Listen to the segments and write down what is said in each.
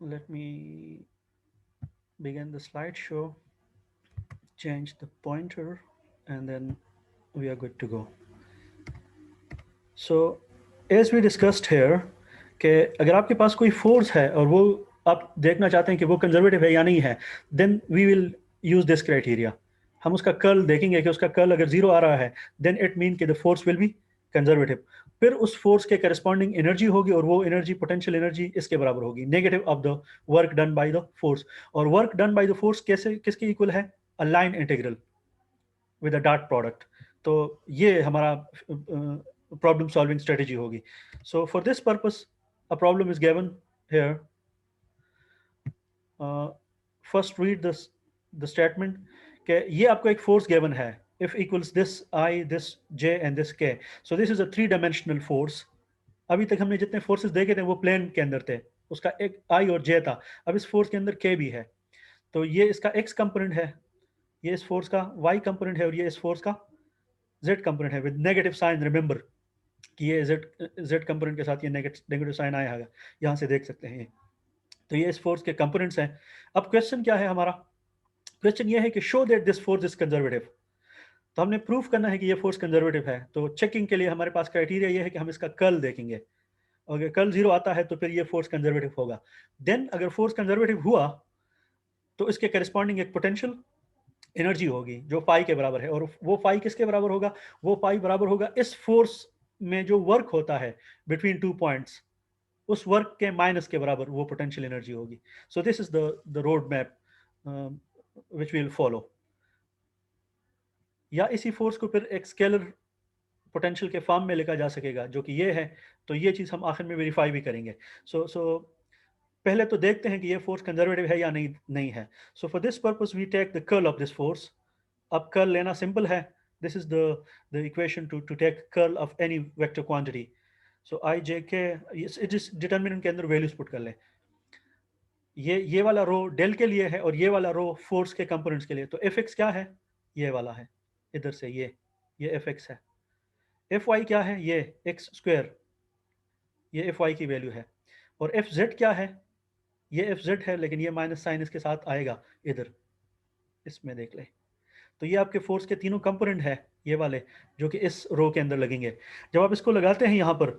let me begin the slideshow, change the pointer, and then we are good to go. So as we discussed here कि अगर आपके पास कोई force है और वो आप देखना चाहते हैं कि वो कंजर्वेटिव है या नहीं है, then we will use this criteria. हम उसका कर्ल देखेंगे कि उसका कर्ल अगर जीरो आ रहा है, देन इट मीन कि the force will be conservative. फिर उस फोर्स के करस्पॉन्डिंग एनर्जी होगी और वो एनर्जी पोटेंशियल एनर्जी इसके बराबर होगी, negative of the work done by the force. और work done by the force कैसे किसके इक्वल है? A line integral with a dot product. तो ये हमारा प्रॉब्लम सॉल्विंग स्ट्रेटेजी होगी. So for this purpose a problem is given here. First read the statement कि ये आपको एक फोर्स गिवन है, F equals this I, this J and this K. So this is a three dimensional force. अभी तक हमने जितने forces देखे थे वो प्लेन के अंदर थे, उसका एक आई और जे था. अब इस फोर्स के अंदर के भी है. तो ये इसका एक्स कंपोनेंट है, ये इस फोर्स का वाई कंपोनेंट है और ये इस फोर्स का जेड कंपोनेंट है विद नेगेटिव साइन. रिमेंबर कि ये जेड जेड कंपोनेंट के साथ ये नेगेटिव साइन आया है, यहाँ से देख सकते हैं ये. तो ये इस फोर्स के कंपोनेंट्स हैं. अब क्वेश्चन क्या है हमारा? क्वेश्चन ये है कि show that this force is conservative. तो हमने प्रूफ करना है कि ये फोर्स कंजर्वेटिव है. तो चेकिंग के लिए हमारे पास क्राइटेरिया ये है कि हम इसका कर्ल देखेंगे. अगर कर्ल जीरो आता है तो फिर ये फोर्स कंजर्वेटिव होगा. देन अगर फोर्स कंजर्वेटिव हुआ तो इसके करस्पॉन्डिंग एक पोटेंशियल एनर्जी होगी जो फाई के बराबर है. और वो फाई किसके बराबर होगा? वो फाई बराबर होगा इस फोर्स में जो वर्क होता है बिटवीन टू पॉइंट्स, उस वर्क के माइनस के बराबर वो पोटेंशियल एनर्जी होगी. सो this is the road map which will follow. या इसी फोर्स को फिर एक स्केलर पोटेंशियल के फॉर्म में लिखा जा सकेगा जो कि ये है. तो ये चीज़ हम आखिर में वेरीफाई भी करेंगे. सो पहले तो देखते हैं कि ये फोर्स कंजर्वेटिव है या नहीं है. So for this purpose we take the curl of this force. अब कर्ल लेना सिंपल है. This is the equation to take curl of any vector quantity. So I J K इस डिटर्मिनेंट के अंदर वैल्यूज पुट कर लें. ये वाला रो डेल के लिए है और ये वाला रो फोर्स के कंपोनेंट्स के लिए. तो एफ एक्स क्या है? ये वाला है इधर से, ये एफ एक्स है. एफ वाई क्या है? ये एक्स स्क्वायर, ये एफ वाई की वैल्यू है. और एफ जेड क्या है? ये एफ जेड है, लेकिन ये माइनस साइन इसके साथ आएगा इधर, इसमें देख ले. तो ये आपके फोर्स के तीनों कंपोनेंट है ये वाले, जो कि इस रो के अंदर लगेंगे. जब आप इसको लगाते हैं यहाँ पर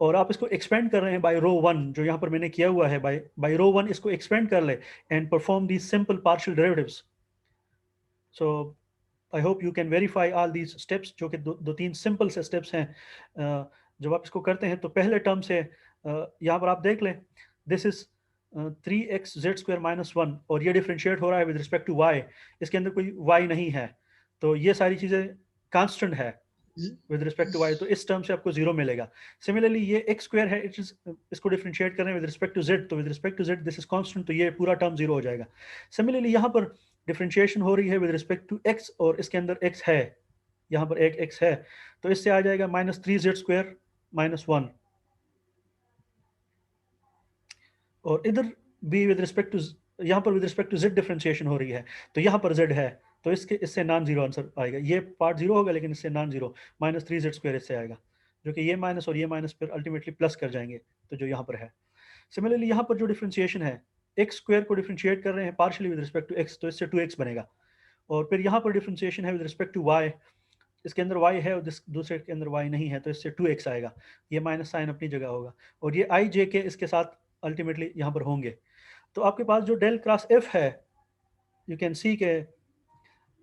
और आप इसको एक्सपेंड कर रहे हैं बाय रो वन, जो यहाँ पर मैंने किया हुआ है, बाय रो वन इसको एक्सपेंड कर ले and perform the simple partial derivatives. So I hope you can verify all these steps, जो कि दो तीन सिंपल से स्टेप्स हैं. जब आप इसको करते हैं तो पहले टर्म से यहाँ पर आप देख लें, दिस इज 3x z² - 1 और ये डिफ्रेंशिएट हो रहा है विद रिस्पेक्ट टू y. इसके अंदर कोई y नहीं है, तो ये सारी चीज़ें कांस्टेंट है विद रिस्पेक्ट टू y. तो इस टर्म से आपको जीरो मिलेगा. सिमिलरली ये x स्क्वायर है, इट इज इसको डिफ्रेंशिएट कर रहे हैं विद रिस्पेक्ट टू z, तो with respect to z this is constant, तो ये पूरा टर्म जीरो हो जाएगा. सिमिलरली यहाँ पर डिफ्रेंशिएशन हो रही है विद रिस्पेक्ट टू x और इसके अंदर x है, यहाँ पर एक x है, तो इससे आ जाएगा -3z² - 1. और इधर भी विद रिस्पेक्ट टू, यहाँ पर with respect to z differentiation हो रही है, तो यहाँ पर z है, तो इससे नॉन जीरो आंसर आएगा. ये पार्ट जीरो होगा लेकिन इससे नॉन जीरो, -3z² इससे आएगा, जो कि ये माइनस और ये माइनस फिर अल्टीमेटली प्लस कर जाएंगे, तो जो यहाँ पर है. सिमिलरली यहाँ पर जो डिफ्रेंशिएशन है, एक्स स्क्वायर को डिफ्रेंशिएट कर रहे हैं partially with respect to x, तो इससे 2x बनेगा. और फिर यहाँ पर डिफ्रेंशिएशन है विद रिस्पेक्ट टू वाई, इसके अंदर y है और दूसरे के अंदर y नहीं है, तो इससे 2x आएगा. ये माइनस साइन अपनी जगह होगा और ये आई जे के इसके साथ अल्टीमेटली यहाँ पर होंगे. तो आपके पास जो डेल क्रॉस एफ है, यू कैन सी के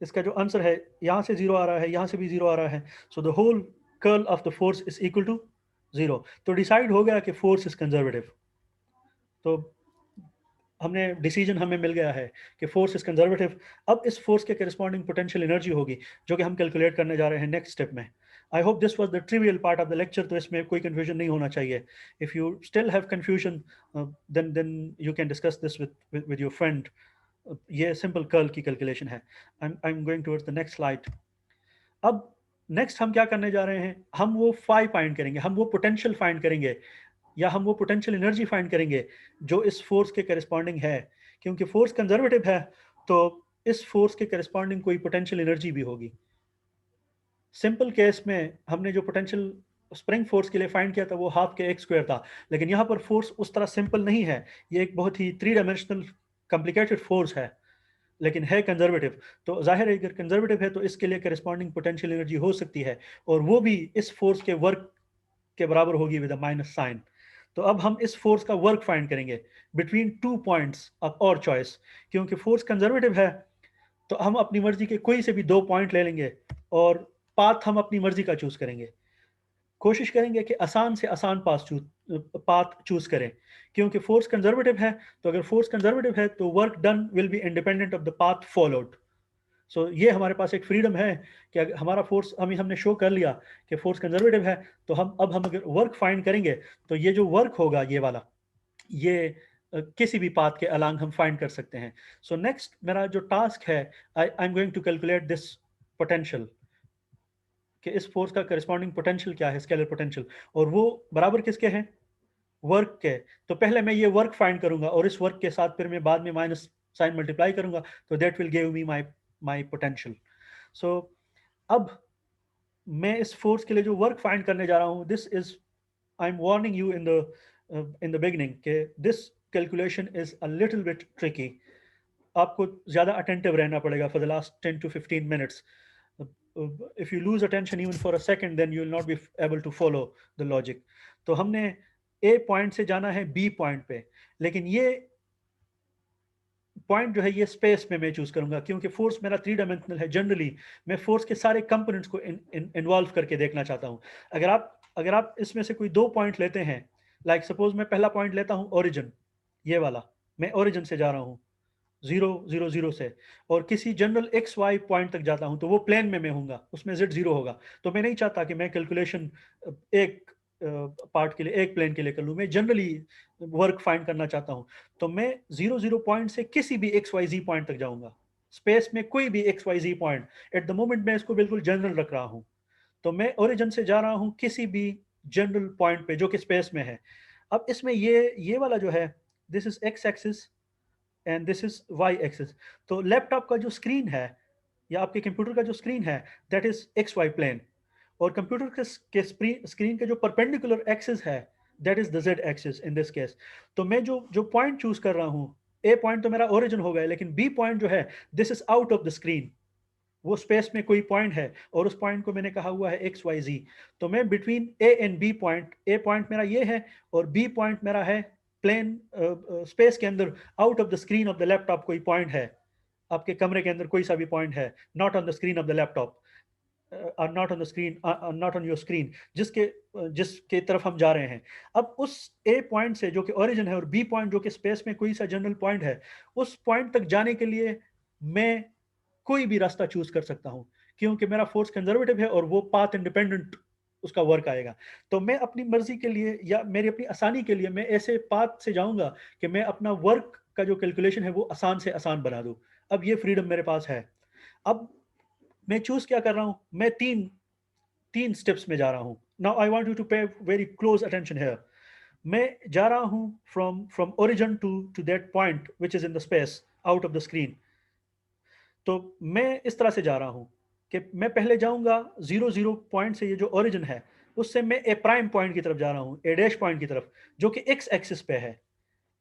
इसका जो आंसर है, यहाँ से जीरो आ रहा है, यहाँ से भी जीरो आ रहा है. So the whole curl of the force is equal to zero. तो डिसाइड हो गया कि फोर्स इज कंजर्वेटिव. तो हमने डिसीजन हमें मिल गया है कि फोर्स इज कंजर्वेटिव. अब इस फोर्स के करस्पॉन्डिंग पोटेंशियल एनर्जी होगी जो कि हम कैलकुलेट करने जा रहे हैं नेक्स्ट स्टेप में. I hope this was the trivial part of the lecture. तो इसमें कोई कंफ्यूजन नहीं होना चाहिए. If you still have confusion, then you can discuss this with your friend. ये सिंपल कर्ल की कैलकुलेशन है. I am going towards the next slide. अब नेक्स्ट हम क्या करने जा रहे हैं? हम वो फाई फाइंड करेंगे, हम वो पोटेंशियल फाइंड करेंगे, या हम वो पोटेंशियल एनर्जी फाइंड करेंगे जो इस फोर्स के करस्पॉन्डिंग है. क्योंकि फोर्स कंजर्वेटिव है तो इस फोर्स के करस्पॉन्डिंग कोई पोटेंशियल एनर्जी भी होगी. सिंपल केस में हमने जो पोटेंशियल स्प्रिंग फोर्स के लिए फाइंड किया था वो हाफ के एक्स स्क्वायर था, लेकिन यहाँ पर फोर्स उस तरह सिंपल नहीं है, ये एक बहुत ही 3 डायमेंशनल कॉम्प्लिकेटेड फोर्स है, लेकिन है कंजर्वेटिव। तो जाहिर है अगर कंजर्वेटिव है तो इसके लिए करस्पॉन्डिंग पोटेंशियल एनर्जी हो सकती है, और वो भी इस फोर्स के वर्क के बराबर होगी विद अ माइनस साइन। तो अब हम इस फोर्स का वर्क फाइंड करेंगे बिटवीन 2 पॉइंट्स ऑफ और चॉइस। क्योंकि फोर्स कंजर्वेटिव है तो हम अपनी मर्जी के कोई से भी 2 पॉइंट ले लेंगे और पाथ हम अपनी मर्जी का चूज करेंगे। कोशिश करेंगे कि आसान से आसान पाथ चूज करें, क्योंकि फोर्स कंजर्वेटिव है। तो अगर फोर्स कंजर्वेटिव है तो work done will be independent of the path followed. So ये हमारे पास एक फ्रीडम है कि अगर हमारा फोर्स हमने शो कर लिया कि फोर्स कंजर्वेटिव है, तो हम अगर वर्क फाइंड करेंगे तो ये जो वर्क होगा ये वाला, ये किसी भी पाथ के अलांग हम फाइंड कर सकते हैं। सो नेक्स्ट मेरा जो टास्क है, I am going to calculate this potential, कि इस फोर्स का करस्पॉन्डिंग पोटेंशियल क्या है, स्केलर पोटेंशियल, और वो बराबर किसके हैं, वर्क के। तो पहले मैं ये वर्क फाइंड करूंगा और इस वर्क के साथ फिर मैं बाद में माइनस साइन मल्टीप्लाई करूंगा, तो that will give me my potential. So अब मैं इस फोर्स के लिए जो वर्क फाइंड करने जा रहा हूँ, this is, I am warning you in the beginning कि this calculation is a little bit tricky. आपको ज़्यादा अटेंटिव रहना पड़ेगा for the last 10 to 15 minutes. If you lose attention even for a second, then you will not be able to follow the logic. तो हमने ए point से जाना है B point पे, लेकिन ये पॉइंट जो है ये स्पेस में मैं चूज करूंगा, क्योंकि फोर्स मेरा 3 डायमेंशनल है। जनरली मैं फोर्स के सारे कंपोनेंट्स को इन्वॉल्व करके देखना चाहता हूं। अगर आप इसमें से कोई 2 पॉइंट लेते हैं, लाइक सपोज मैं पहला पॉइंट लेता हूं ओरिजिन, ये वाला, मैं ओरिजिन से जा रहा हूं 0 0 0 से, और किसी जनरल एक्स वाई पॉइंट तक जाता हूं, तो वो प्लेन में मैं हूंगा, उसमें जेड 0 होगा। तो मैं नहीं चाहता कि मैं कैलकुलेशन एक पार्ट के लिए, एक प्लेन के लिए कर लूँ, मैं जनरली वर्क फाइंड करना चाहता हूँ। तो मैं 0 0 पॉइंट से किसी भी एक्स वाई जी पॉइंट तक जाऊंगा, स्पेस में कोई भी x y z point. At the moment मैं इसको बिल्कुल जनरल रख रहा हूँ, तो मैं ओरिजिन से जा रहा हूँ किसी भी जनरल पॉइंट पे जो कि स्पेस में है। अब इसमें ये वाला जो है, this is x axis and this is y axis. तो लैपटॉप का जो स्क्रीन है या आपके कंप्यूटर का जो स्क्रीन है, that is x y plane, और कंप्यूटर के स्क्रीन के जो परपेंडिकुलर एक्सिस है, that is the z axis in this case. तो मैं जो जो पॉइंट चूज कर रहा हूँ, ए पॉइंट तो मेरा ओरिजिन हो गया, लेकिन बी पॉइंट जो है, this is out of the screen, वो स्पेस में कोई पॉइंट है और उस पॉइंट को मैंने कहा हुआ है एक्स वाई जी। तो मैं between a and b point, a point मेरा ये है और बी पॉइंट मेरा है प्लेन स्पेस के अंदर, out of the screen of the laptop कोई पॉइंट है, आपके कमरे के अंदर कोई सा भी पॉइंट है, not on the screen of the laptop, or not on the screen, not on your screen, जिसके तरफ हम जा रहे हैं। अब उस ए पॉइंट से जो कि ओरिजिन है और बी पॉइंट जो कि स्पेस में कोई सा जनरल पॉइंट है, उस पॉइंट तक जाने के लिए मैं कोई भी रास्ता चूज कर सकता हूं, क्योंकि मेरा फोर्स कंजर्वेटिव है और वो पाथ इंडिपेंडेंट उसका वर्क आएगा। तो मैं अपनी मर्जी के लिए या मेरी अपनी आसानी के लिए मैं ऐसे पाथ से जाऊंगा कि मैं अपना वर्क का जो कैलकुलेशन है वो आसान से आसान बना दूं। अब ये फ्रीडम मेरे पास है। अब मैं चूज क्या कर रहा हूं, मैं तीन तीन स्टेप्स में जा रहा हूं। Now I want you to pay very close attention here. मैं जा रहा हूं from from origin to that point which is in the space out of the screen. तो मैं इस तरह से जा रहा हूं कि मैं पहले जाऊंगा 0 0 पॉइंट से, ये जो ओरिजिन है उससे मैं ए प्राइम पॉइंट की तरफ जा रहा हूं, ए डैश पॉइंट की तरफ, जो कि एक्स एक्सिस पे है।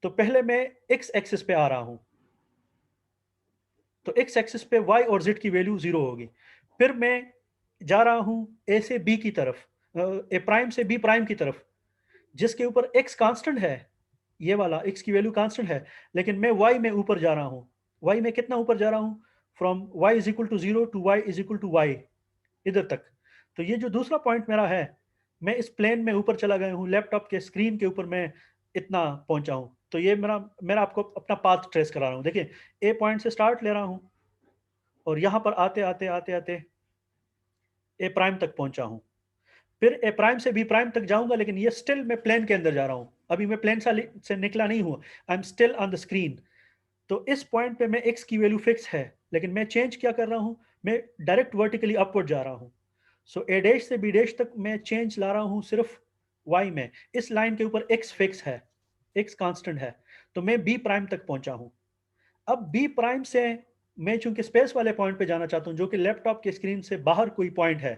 तो पहले मैं एक्स एक्सिस पे आ रहा हूं, तो एक्स एक्सिस पे वाई और जेड की वैल्यू 0 होगी। फिर मैं जा रहा हूं ए से बी की तरफ, ए प्राइम से बी प्राइम की तरफ, जिसके ऊपर एक्स कांस्टेंट है, ये वाला एक्स की वैल्यू कांस्टेंट है, लेकिन मैं वाई में ऊपर जा रहा हूँ। वाई में कितना ऊपर जा रहा हूँ, from y is equal to 0 to y is equal to y, इधर तक। तो ये जो दूसरा पॉइंट मेरा है, मैं इस प्लेन में ऊपर चला गया हूँ, लैपटॉप के स्क्रीन के ऊपर मैं इतना पहुंचा हूँ। तो ये मेरा मेरा आपको अपना पाथ ट्रेस करा रहा हूँ। देखिए, ए पॉइंट से स्टार्ट ले रहा हूँ और यहाँ पर आते आते आते आते ए प्राइम तक पहुंचा हूँ। फिर ए प्राइम से बी प्राइम तक जाऊंगा, लेकिन ये स्टिल मैं प्लेन के अंदर जा रहा हूँ, अभी मैं प्लेन से निकला नहीं हूँ, आई am still on the screen. तो इस पॉइंट पे मैं एक्स की वैल्यू फिक्स है, लेकिन मैं चेंज क्या कर रहा हूँ, मैं डायरेक्ट वर्टिकली अपवर्ड जा रहा हूँ। सो ए डैश से बी डैश तक मैं चेंज ला रहा हूँ सिर्फ वाई में, इस लाइन के ऊपर एक्स फिक्स है, एक्स कांस्टेंट है। तो मैं बी प्राइम तक पहुंचा हूँ। अब बी प्राइम से मैं चूंकि स्पेस वाले पॉइंट पे जाना चाहता हूँ, जो कि लैपटॉप के स्क्रीन से बाहर कोई पॉइंट है,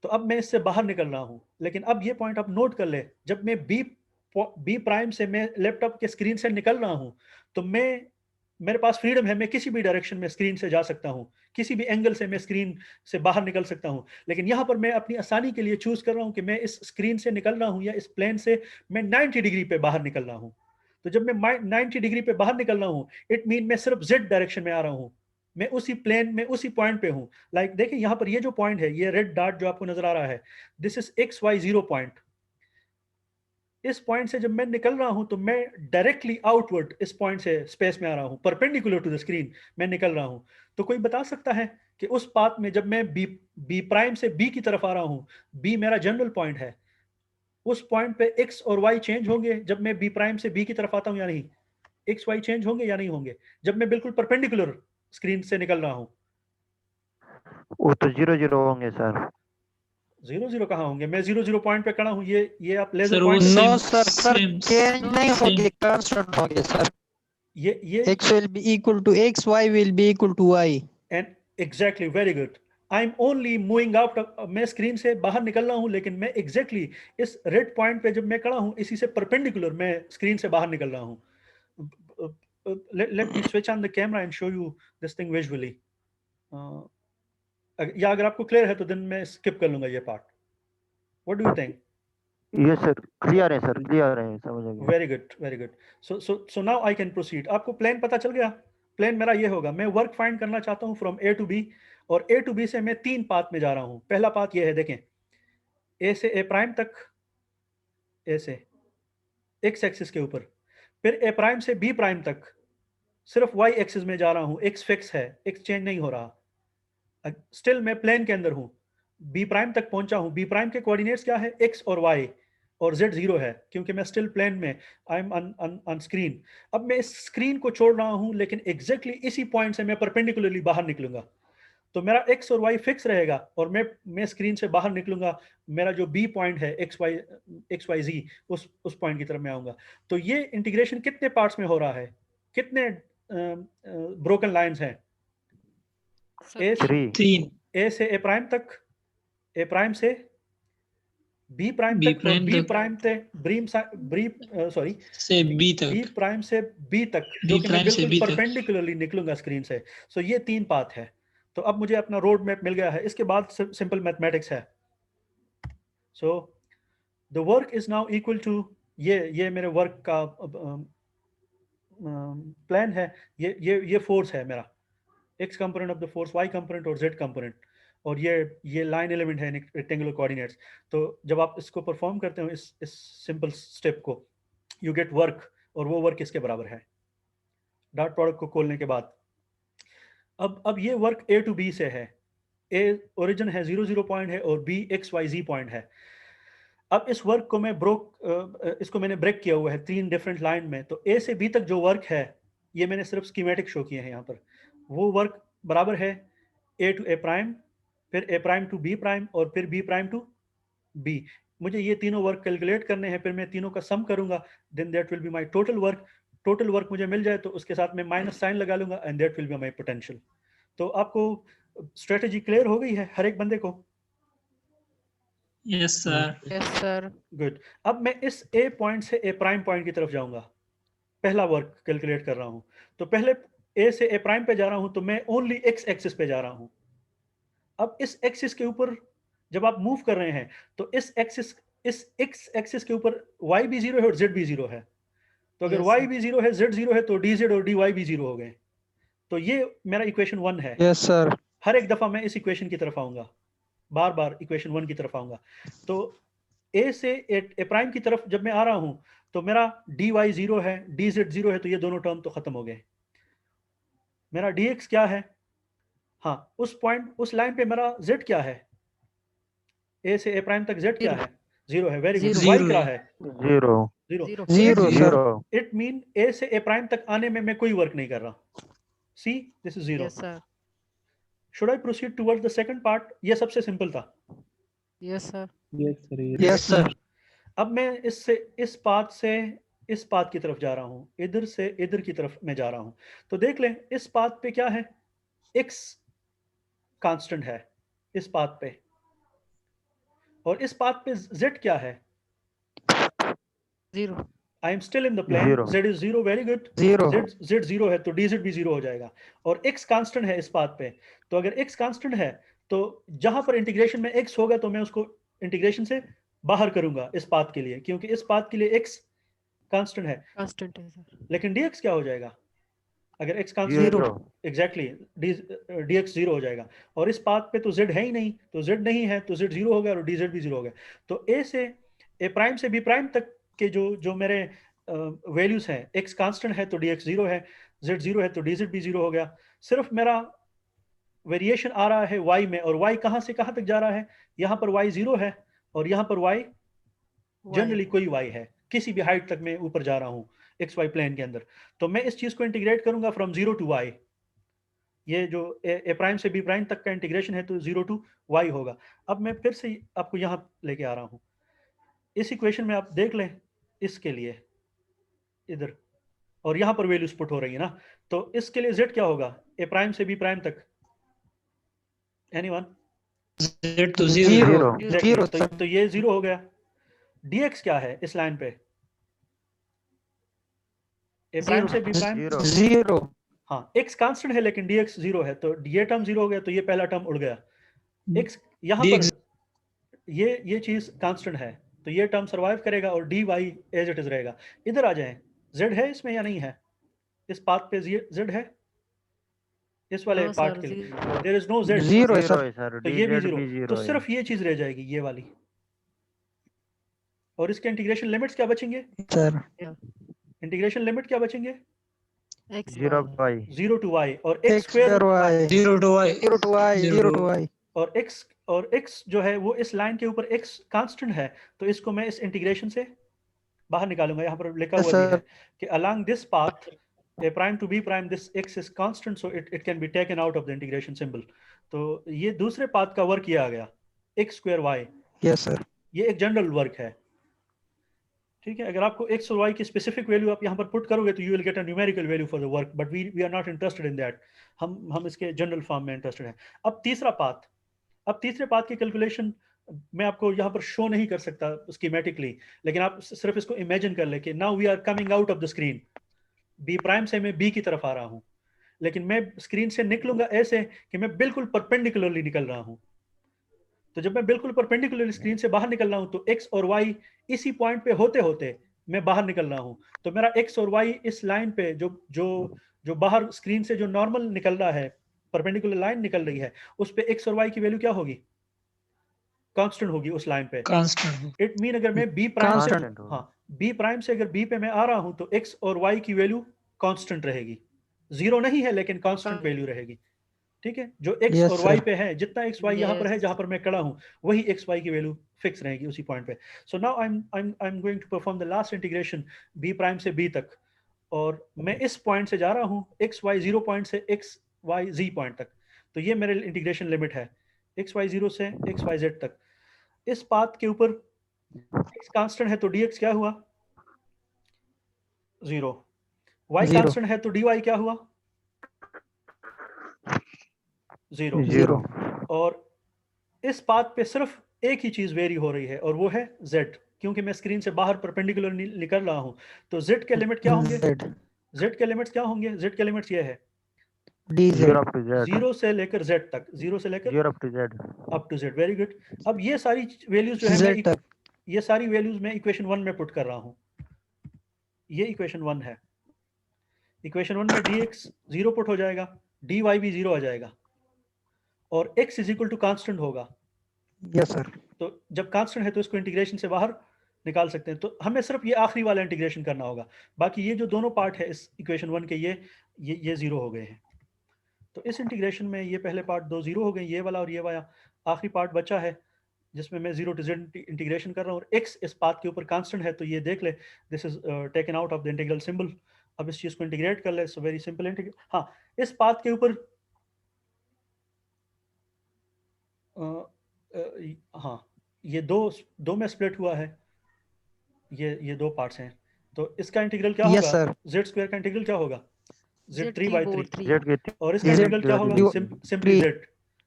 तो अब मैं इससे बाहर निकल रहा हूं, लेकिन अब ये पॉइंट आप नोट कर ले, जब मैं बी प्राइम से मैं लैपटॉप के स्क्रीन से निकल रहा हूं, तो मेरे पास फ्रीडम है, मैं किसी भी डायरेक्शन में स्क्रीन से जा सकता हूं, किसी भी एंगल से मैं स्क्रीन से बाहर निकल सकता हूं। लेकिन यहां पर मैं अपनी आसानी के लिए चूज कर रहा हूं कि मैं इस स्क्रीन से निकल रहा हूं या इस प्लेन से मैं 90 डिग्री पे बाहर निकल रहा हूं। तो जब मैं 90 डिग्री पे बाहर निकल रहा हूं, इट मीन मैं सिर्फ जेड डायरेक्शन में आ रहा हूं, मैं उसी प्लेन में उसी पॉइंट पे हूं। लाइक देखिए यहां पर ये जो पॉइंट है, ये रेड डॉट जो आपको नजर आ रहा है, दिस इज XY0 पॉइंट। इस पॉइंट से जब मैं निकल रहा हूं तो मैं डायरेक्टली आउटवर्ड इस पॉइंट से स्पेस में आ रहा हूं, परपेंडिकुलर टू द स्क्रीन मैं निकल रहा हूं। तो कोई बता सकता है कि उस पाथ में जब मैं बी प्राइम से बी की तरफ आ रहा हूं, बी मेरा जनरल पॉइंट है, उस पॉइंट पे एक्स और वाई चेंज होंगे जब मैं बी प्राइम से बी की तरफ आता हूं या नहीं? एक्स वाई चेंज होंगे या नहीं होंगे जब मैं बिल्कुल परपेंडिकुलर स्क्रीन से निकल रहा हूं? वो तो 0 0 होंगे सर। 0 0 कहाँ होंगे? मैं 0 0 पॉइंट पे खड़ा हूँ, ये आप लेजर सर वो point no same sir, sir same change नहीं सेम होगी, कांस्टेंट होगी सर। ये x will be equal to x, y will be equal to y. And exactly, very good. I am only moving out, मैं screen से बाहर निकल रहा हूँ, लेकिन मैं एग्जैक्टली इस रेड पॉइंट पे जब मैं खड़ा हूँ, इसी से परपेंडिकुलर मैं स्क्रीन से बाहर निकल रहा हूँ। Let me switch on the camera and show you this thing visually. या अगर आपको क्लियर है तो देन मैं स्किप कर लूंगा ये part. What do you think? ये सर क्लियर है सर, क्लियर है, समझ आ गया। Very good, very good. So now I can proceed. आपको प्लान पता चल गया? प्लान मेरा ये होगा, मैं वर्क फाइंड करना चाहता हूँ फ्रॉम ए टू बी, और ए टू बी से मैं 3 पाथ में जा रहा हूँ। पहला पाथ ये है, देखें, ए से ए प्राइम तक, ए से एक्स एक्सिस के ऊपर, फिर ए प्राइम से बी प्राइम तक, सिर्फ वाई एक्सिस में जा रहा हूँ, एक्स फिक्स है, एक्स चेंज नहीं हो रहा, स्टिल मैं प्लेन के अंदर हूँ। बी प्राइम तक पहुंचा हूँ, बी प्राइम के कोऑर्डिनेट्स क्या है? एक्स और वाई, और जेड 0 है क्योंकि मैं स्टिल प्लेन में, आई एम ऑन स्क्रीन। अब मैं इस स्क्रीन को छोड़ रहा हूँ, लेकिन एग्जैक्टली इसी पॉइंट से मैं परपेंडिकुलरली बाहर निकलूंगा। तो मेरा एक्स और वाई फिक्स रहेगा, और मैं स्क्रीन से बाहर निकलूंगा, मेरा जो बी पॉइंट है एक्स वाई जी, उस पॉइंट की तरफ मैं आऊंगा। तो ये इंटीग्रेशन कितने पार्ट्स में हो रहा है? कितने ब्रोकन लाइंस हैं? ए 3। 3 ए से ए प्राइम तक, ए प्राइम से बी प्राइम बी तक, और प्राइम बी तक प्राइम से ब्री सॉरी से बी बी तक, प्राइम से बी तक, जो बी कि मैं प्राइम से बिल्कुल बी तक। परपेंडिकुलरली निकलूंगा स्क्रीन से। सो ये 3 पाथ है। तो अब मुझे अपना रोड मैप मिल गया है। इसके बाद सिंपल मैथमेटिक्स है। So the work is now equal to, ये मेरे वर्क का प्लान है। ये फोर्स है मेरा, x component of the force, y component और जेड कंपोनेंट, और ये लाइन एलिमेंट है रेक्टेंगुलर कोऑर्डिनेट्स। तो जब आप इसको परफॉर्म करते हो, इस सिंपल स्टेप को, यू गेट वर्क, और वो वर्क इसके बराबर है डॉट प्रोडक्ट को खोलने के बाद। अब ये वर्क ए टू बी से है। ए ओरिजिन है 0 0 पॉइंट है, और बी XYZ पॉइंट है। अब इस वर्क को इसको मैंने ब्रेक किया हुआ है 3 डिफरेंट लाइन में। तो ए से बी तक जो वर्क है, ये मैंने सिर्फ स्कीमेटिक शो किए हैं यहाँ पर। वो वर्क बराबर है ए टू ए प्राइम, फिर ए प्राइम टू बी प्राइम, और फिर बी प्राइम टू बी। मुझे ये तीनों वर्क कैलकुलेट करने हैं, फिर मैं तीनों का सम करूंगा, then that will be my total work. Total work मुझे मिल जाए तो उसके साथ मैं माइनस साइन लगा लूंगा, and that will be my potential. तो आपको स्ट्रेटेजी क्लियर हो गई है हर एक बंदे को? Yes sir. Yes, sir. Good. अब मैं इस ए पॉइंट से ए प्राइम पॉइंट की तरफ जाऊंगा, पहला वर्क कैलकुलेट कर रहा हूं। तो पहले ए से ए प्राइम पे जा रहा हूं, तो मैं ओनली एक्स एक्सिस पे जा रहा हूं। अब इस एक्सिस के ऊपर जब आप मूव कर रहे हैं, तो इस एक्स एक्सिस के ऊपर वाई भी 0 है और जेड भी 0 है। तो अगर Yes, वाई sir. भी 0 है, जेड 0 है, तो डी जेड और डी वाई भी 0 हो गए। तो ये मेरा इक्वेशन 1 है। Yes, sir. हर एक दफा मैं इस इक्वेशन की तरफ आऊंगा, बार बार इक्वेशन 1 की तरफ आऊंगा। तो ए से ए प्राइम की तरफ जब मैं आ रहा हूं, तो मेरा डी वाई 0 है, डी जेड 0 है, तो ये दोनों टर्म तो खत्म हो गए। मेरा डी एक्स क्या है? हाँ, उस पॉइंट, उस लाइन पे मेरा जेड क्या है? ए से ए प्राइम तक जेड क्या Zero. है? 0 है। Very good. Zero. वाई 0 क्या है। है? 0 0। Zero. तो Zero, sir. 0। इट मीन ए से ए प्राइम तक आने में मैं कोई वर्क नहीं कर रहा। See, this is 0। Yes, sir. Should I proceed towards the second part? ये सबसे सिंपल था। Yes, sir. Yes sir. अब मैं इस पाथ से इस पाथ की तरफ जा रहा हूँ, इधर से इधर की तरफ मैं जा रहा हूँ। तो देख लें, इस पाथ पे क्या है? एक्स कांस्टेंट है इस पाथ पे, और इस पाथ पे z क्या है? 0. I am still in the plane, Zero. z is 0, very good. 0. z 0 है तो dz भी 0 हो जाएगा, और x कांस्टेंट है इस पाथ पे, तो अगर x कांस्टेंट है तो जहां पर इंटीग्रेशन में x होगा तो मैं उसको इंटीग्रेशन से बाहर करूंगा इस पाथ के लिए, क्योंकि इस पाथ के लिए x कांस्टेंट है, Constant है सर. लेकिन dx क्या हो जाएगा अगर x constant? Zero. Exactly, dx 0 हो जाएगा, और इस पाथ पे तो z है ही नहीं, तो z नहीं है तो z 0 हो गया और dz भी 0 हो गया। तो a से a प्राइम से b प्राइम तक के जो मेरे वैल्यूज हैं, x कांस्टेंट है तो dx 0 है, z 0 है तो dz भी 0 हो गया। सिर्फ मेरा वेरिएशन आ रहा है y में, और y कहां से कहां तक जा रहा है? यहाँ पर y 0 है और यहाँ पर y जनरली कोई y है, किसी भी हाइट तक मैं ऊपर जा रहा हूँ एक्स वाई प्लेन के अंदर, तो मैं इस चीज को इंटीग्रेट करूंगा फ्रॉम 0 टू y। ये जो ए प्राइम से बी प्राइम तक का इंटीग्रेशन है तो 0 टू y होगा। अब मैं फिर से आपको यहाँ लेके आ रहा हूँ, इस इक्वेशन में आप देख लें इसके लिए इधर, और यहाँ पर वैल्यूज पुट हो रही है ना, तो इसके लिए z क्या होगा ए प्राइम से बी प्राइम तक? एनीवन? Z तो 0 Zero. Zero, तो ये 0 हो गया। dx क्या है इस लाइन पे? ए प्राइम से बी प्राइम? Zero. 0. हाँ, x कांस्टेंट है लेकिन dx 0 है, तो ये टर्म 0 हो गया, तो ये पहला टर्म उड़ गया। x यहाँ पर dx ये चीज कांस्टेंट है तो ये टर्म सरवाइव करेगा और dy एज इट इज रहेगा। इधर आ जाएं, z है इसमें या नहीं है? इस पाथ पे z है इस वाले हाँ पार्ट सर, के लिए? zero. There is no z, Zero है Zero सर. है सर. तो ये भी DZ 0, भी तो 0 है. सिर्फ ये चीज रह जाएगी ये वाली, और इसके इंटीग्रेशन लिमिट्स क्या बचेंगे? सर. इंटीग्रेशन लिमिट क्या बचेंगे? X Zero y. by 0 to y, और x X square square y. 0 to y 0 to y. 0 to y. और x जो है वो इस लाइन के ऊपर x कांस्टेंट है, तो इसको मैं इस इंटीग्रेशन से बाहर निकालूंगा। यहाँ पर लिखा Yes, हुआ भी sir. है कि along this path a prime to b prime this x is constant so it can be taken out of the integration symbol। तो ये दूसरे पाथ का वर्क किया गया x square y, Yes, sir. ये एक जनरल वर्क है, ठीक है। अगर आपको x और y की स्पेसिफिक वैल्यू आप यहाँ पर पुट करोगे तो you will get a numerical value for the work, but we are not interested in that, हम इसके जनरल फॉर्म में इंटरेस्टेड हैं। अब तीसरा पाथ, अब तीसरे पाथ की कैलकुलेशन मैं आपको यहाँ पर शो नहीं कर सकता स्कीमेटिकली, लेकिन आप सिर्फ इसको इमेजिन कर ले कि now we are coming out of the screen, B prime से मैं बी की तरफ आ रहा हूँ, लेकिन मैं स्क्रीन से निकलूंगा ऐसे कि मैं बिल्कुल परपेंडिकुलरली निकल रहा हूँ। तो जब मैं बिल्कुल परपेंडिकुलर स्क्रीन से बाहर निकल रहा हूँ तो x और y इसी पॉइंट पे होते होते मैं बाहर निकल रहा हूँ, तो मेरा x और y इस लाइन पे जो जो जो बाहर स्क्रीन से जो नॉर्मल निकल रहा है, परपेंडिकुलर लाइन निकल रही है, उस पे x और y की वैल्यू क्या होगी? कांस्टेंट होगी उस लाइन पे। constant इट मीन अगर मैं b प्राइम से, Constant होगा. हाँ, b प्राइम से अगर b पे मैं आ रहा हूँ तो x और y की वैल्यू कांस्टेंट रहेगी, जीरो नहीं है लेकिन कांस्टेंट वैल्यू रहेगी, ठीक है। जो x Yes, और y sir. पे है, जितना x y यहाँ पर है Yes. जहाँ पर मैं खड़ा हूँ, वही x y की वैल्यू फिक्स रहेगी उसी पॉइंट पे। So now I am going to perform the last integration b prime से b तक, और मैं इस पॉइंट से जा रहा हूँ x y 0 पॉइंट से x y z पॉइंट तक, तो ये मेरे इंटीग्रेशन लिमिट है x y 0 से x y z तक। इस पाथ के ऊपर x कांस्टेंट है तो dx क्या हुआ? 0। y 0. कांस्टेंट है तो dy क्या हुआ? 0। Zero. और इस पाथ पे सिर्फ एक ही चीज वेरी हो रही है और वो है z, क्योंकि मैं स्क्रीन से बाहर परपेंडिकुलर निकल रहा हूं, तो z के लिमिट क्या होंगे? Z. z के लिमिट्स क्या होंगे? z के लिमिट्स ये है DZ. Zero up to Z. 0 से लेकर z तक, 0 से लेकर Zero up to Z. Up to z, very good. अब ये सारी वैल्यूज जो है Z मैं तक. ये सारी वैल्यूज मैं इक्वेशन 1 में पुट कर रहा हूं, ये इक्वेशन 1 है। इक्वेशन 1 में dx 0 पुट हो जाएगा, dy भी 0 आ जाएगा, और x is equal to constant होगा। Yes, sir. तो जब कांस्टेंट है तो इसको इंटीग्रेशन से बाहर निकाल सकते हैं, तो हमें सिर्फ ये आखिरी वाला इंटीग्रेशन करना होगा, बाकी ये जो दोनों पार्ट है इस इक्वेशन 1 के ये 0 हो गए हैं। तो इस इंटीग्रेशन में ये पहले पार्ट 2 0 हो गए, ये वाला और ये वाला, आखिरी पार्ट बचा है जिसमें मैं 0 टू z इंटीग्रेशन कर रहा हूँ, और x इस पाथ के ऊपर कांस्टेंट है, तो ये देख ले this is taken out of the integral symbol. अब इस चीज को इंटीग्रेट कर ले, सो वेरी सिंपल इंटीग्रेट। हाँ, इस पाथ के ऊपर हाँ, ये दो में स्प्लिट हुआ है, ये दो पार्ट्स हैं, तो इसका इंटीग्रल क्या Yes, होगा? sir. z स्क्वायर का इंटीग्रल क्या होगा? z 3 by 3, Z के और इसका Z इंटीग्रल क्या होगा? dou- simply z,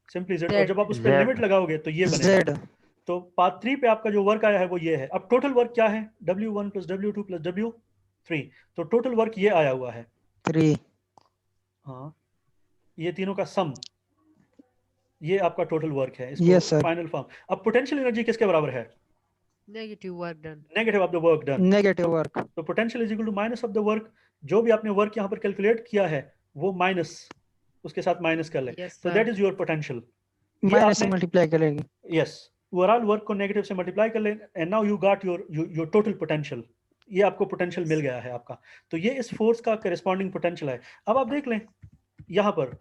simply z, और Z. जब आप उस पर Z. लिमिट लगाओगे तो ये बनेगा, Z. तो पाथ 3 पे आपका जो वर्क आया है वो ये है। अब टोटल वर्क क्या है, W1 plus W2 plus W3, तो टोटल वर्क ये आया हुआ है। 3. हाँ, ये तीनों का सम, ये आपका टोटल वर्क है, इसको Yes, sir. Final form. अब पोटेंशियल एनर्जी किसके बराबर है, Negative work done. Negative of the work done. Negative work. तो potential is equal to minus of the work, जो भी आपने वर्क यहाँ पर कैलकुलेट किया है वो माइनस, उसके साथ माइनस कर ले, Yes, तो sir. That is your potential. ये Minus से आपने, multiply करेंगे. यस, ओवरऑल वर्क को नेगेटिव से मल्टीप्लाई कर ले, and now you got your total potential. ये आपको पोटेंशियल मिल गया है आपका। तो ये इस फोर्स का करेस्पॉन्डिंग पोटेंशियल है। अब आप देख लें, यहाँ पर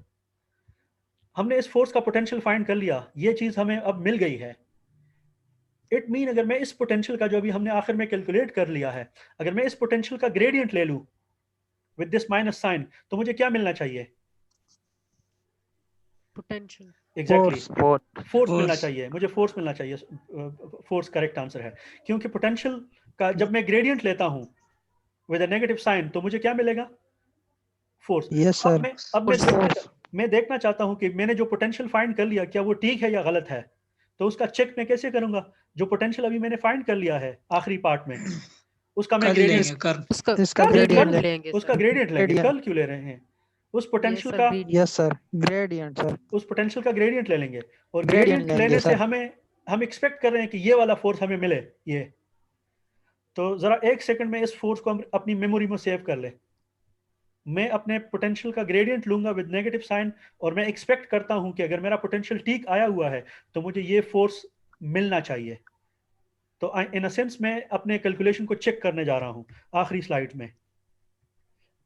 हमने इस फोर्स का पोटेंशियल फाइंड कर लिया, ये चीज हमें अब मिल गई है। इट मीन अगर मैं इस पोटेंशियल का जो अभी हमने आखिर में कैलकुलेट कर लिया है, अगर मैं इस पोटेंशियल का ग्रेडियंट ले लूं विद दिस माइनस साइन, तो मुझे क्या मिलना चाहिए, Potential. एग्जैक्टली फोर्थ फोर्स मिलना Force. चाहिए, मुझे फोर्स मिलना चाहिए। फोर्स करेक्ट आंसर है, क्योंकि पोटेंशियल का जब मैं ग्रेडियंट लेता हूं विद अ नेगेटिव साइन, तो मुझे क्या मिलेगा, फोर्स। Yes, अब sir. मैं मैं देखना चाहता हूं कि मैंने जो पोटेंशियल फाइंड कर लिया क्या वो ठीक है या गलत है। तो उसका चेक मैं कैसे करूंगा, जो पोटेंशियल अभी मैंने फाइंड कर लिया है आखिरी पार्ट में, उसका मैं कर ग्रेडियंट, लेंगे कर इसका कल gradient कल ले- लेंगे उसका सर। ग्रेडियंट लेंगे, Gradient. कल क्यों ले रहे हैं, उस पोटेंशियल Yes, का, sir. Gradient. Yes, sir. Gradient, sir. उस पोटेंशियल का ग्रेडियंट ले लेंगे। और Gradient ग्रेडियंट लेंगे, लेने से sir. हम एक्सपेक्ट कर रहे हैं कि ये वाला फोर्स हमें मिले, ये। तो जरा एक सेकंड में इस फोर्स को हम अपनी मेमोरी में सेव कर ले। मैं अपने पोटेंशियल का ग्रेडियंट लूंगा विद नेगेटिव साइन, और मैं एक्सपेक्ट करता हूं कि अगर मेरा पोटेंशियल ठीक आया हुआ है तो मुझे ये फोर्स मिलना चाहिए। तो इन अ सेंस मैं अपने कैलकुलेशन को चेक करने जा रहा हूं आखिरी स्लाइड में।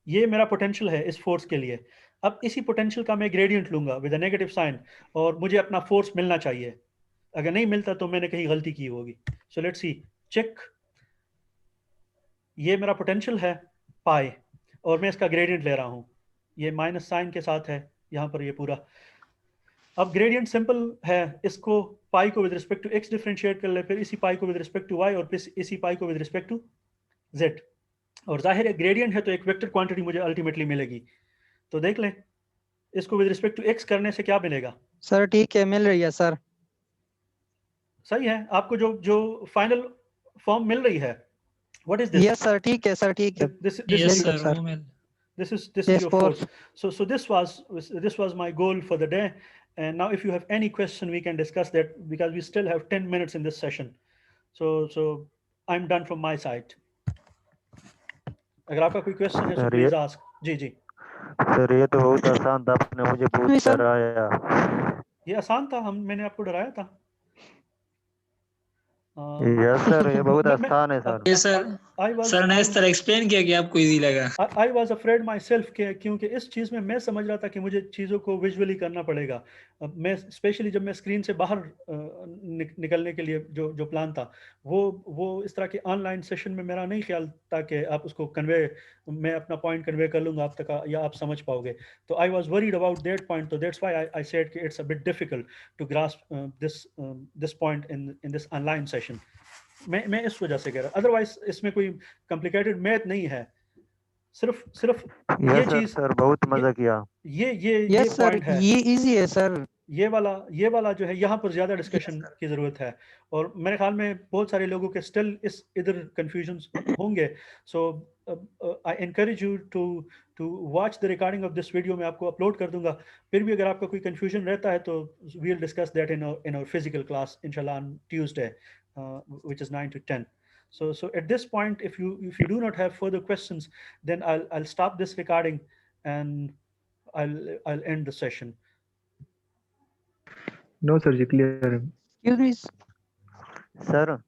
ये मेरा पोटेंशियल है इस फोर्स के लिए। अब इसी पोटेंशियल का मैं ग्रेडियंट लूंगा विद अ नेगेटिव साइन, और मुझे अपना फोर्स मिलना चाहिए। अगर नहीं मिलता तो मैंने कहीं गलती की होगी। So let's see, check. ये मेरा पोटेंशियल है पाई, और मैं इसका ग्रेडियंट ले रहा हूं, ये माइनस साइन के साथ है यहाँ पर ये पूरा। अब ग्रेडियंट सिंपल है, इसको पाई को with respect to x differentiate कर ले, फिर इसी पाई को विद रिस्पेक्ट टू वाई, और फिर इसी पाई को विद रिस्पेक्ट टू जेड। और जाहिर है ग्रेडियंट है तो एक वेक्टर क्वांटिटी मुझे अल्टीमेटली मिलेगी। तो देख लें, इसको विद रिस्पेक्ट टू एक्स करने से क्या मिलेगा, Sir, ठीक है, मिल रही है, sir. सही है। आपको जो जो फाइनल फॉर्म मिल रही है, what is this, Yes, sir. ठीक है, sir. ठीक है. This Yes, Very sir. good, sir. वो मैं- this is Yes, your force. force. So this was my goal for the day. And now if you have any question we can discuss that, because we still have 10 minutes in this session. So I'm done from my side. अगर आपका कोई question है तो Sir, please ये- ask. जी जी, sir ये तो बहुत आसान था, आपने मुझे बहुत नहीं, sir. डराया। ये आसान था, मैंने आपको डराया था। यस सर, ये बहुत मैं- आसान है सर। ये सर सर ने इस तरह एक्सप्लेन किया कि आपको इजी लगा। I was afraid my self के, क्योंकि इस चीज़ में मैं समझ रहा था कि मुझे चीज़ों को विजुअली करना पड़ेगा। मैं स्पेशली जब मैं स्क्रीन से बाहर निकलने के लिए जो जो प्लान था, वो इस तरह के ऑनलाइन सेशन में मेरा नहीं ख्याल था कि आप उसको कन्वे, मैं अपना पॉइंट कन्वे कर लूँगा आप तक या आप समझ पाओगे। तो I was worried about that point, तो दैट्स वाई आई सेड कि it's a bit difficult to grasp this point in this online session. मैं इस वजह से कह रहा, अदरवाइज इसमें कोई कॉम्प्लिकेटेड मैथ नहीं है, सिर्फ ये यस सर, चीज, सर बहुत मजा किया। ये Yes, sir. पॉइंट है, ये easy है, sir. ये वाला जो है, यहाँ पर ज्यादा डिस्कशन की जरूरत है। और मेरे ख्याल में बहुत सारे लोगों के स्टिल इधर कंफ्यूजंस होंगे। So I encourage you to watch the recording of this video, मैं आपको अपलोड कर दूंगा। फिर भी अगर आपका कोई कंफ्यूजन रहता है तो we will discuss that in our physical class इंशाल्लाह on Tuesday, which is 9 to 10. So at this point, if you do not have further questions, then I'll stop this recording and I'll end the session. No, sir, जी clear है। Excuse me. Sir